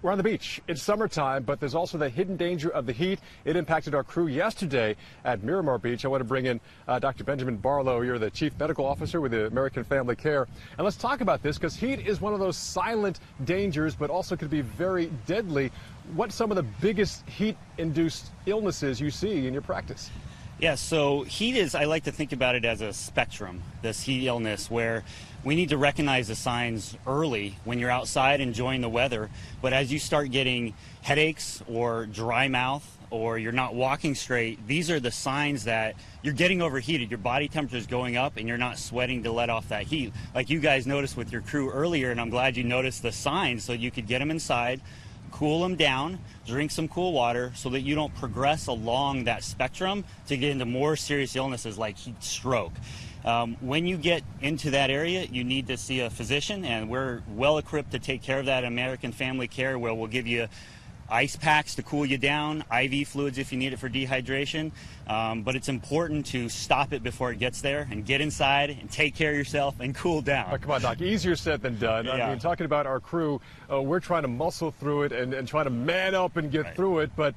We're on the beach. It's summertime, but there's also the hidden danger of the heat. It impacted our crew yesterday at Miramar Beach. I want to bring in Dr. Benjamin Barlow. You're the Chief Medical Officer with the American Family Care. And let's talk about this, because heat is one of those silent dangers, but also could be very deadly. What's some of the biggest heat-induced illnesses you see in your practice? Yeah, so heat is, I like to think about it as a spectrum, this heat illness, where we need to recognize the signs early when you're outside enjoying the weather. But as you start getting headaches or dry mouth or you're not walking straight, these are the signs that you're getting overheated. Your body temperature is going up and you're not sweating to let off that heat. Like you guys noticed with your crew earlier, and I'm glad you noticed the signs so you could get them inside, cool them down, drink some cool water so that you don't progress along that spectrum to get into more serious illnesses like heat stroke. When you get into that area, you need to see a physician, and we're well equipped to take care of that at American Family Care, where we'll give you ice packs to cool you down, IV fluids if you need it for dehydration. But it's important to stop it before it gets there and get inside and take care of yourself and cool down. Oh, come on, Doc. Easier said than done. Yeah. I mean, talking about our crew, we're trying to muscle through it and trying to man up and get through it, but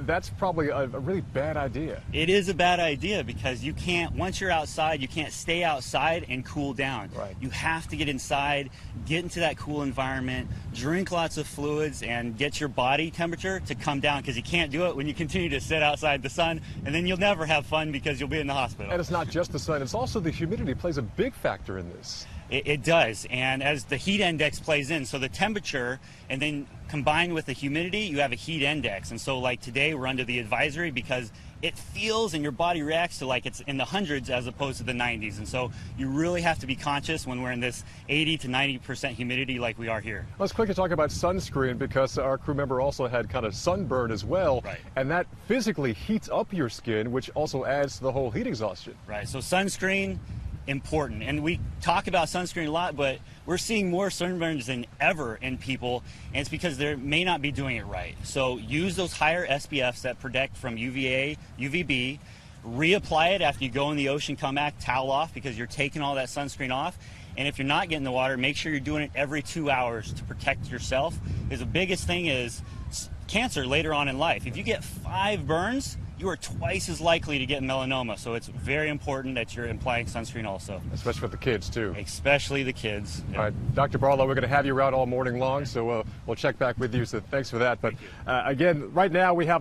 that's probably a really bad idea. It is a bad idea because you can't, once you're outside, you can't stay outside and cool down. Right. You have to get inside, get into that cool environment, drink lots of fluids, and get your body temperature to come down, because you can't do it when you continue to sit outside the sun, and then you'll never have fun because you'll be in the hospital. And it's not just the sun, it's also the humidity plays a big factor in this. It does, and as the heat index plays in, so the temperature and then combined with the humidity, you have a heat index. And so like today we're under the advisory because it feels and your body reacts to like it's in the hundreds as opposed to the 90s. And so you really have to be conscious when we're in this 80 to 90% humidity like we are here. Let's quickly talk about sunscreen, because our crew member also had kind of sunburn as well. Right. And that physically heats up your skin, which also adds to the whole heat exhaustion. Right, so sunscreen, important. And we talk about sunscreen a lot, but we're seeing more sunburns than ever in people, and it's because they may not be doing it right. So use those higher SPFs that protect from UVA, UVB, reapply it after you go in the ocean, come back, towel off, because you're taking all that sunscreen off. And if you're not getting the water, make sure you're doing it every 2 hours to protect yourself, because the biggest thing is cancer later on in life. If you get 5 burns, you are twice as likely to get melanoma. So it's very important that you're applying sunscreen also. Especially for the kids, too. Especially the kids. All right, Dr. Barlow, we're going to have you around all morning long, so we'll check back with you. So thanks for that. But again, right now we have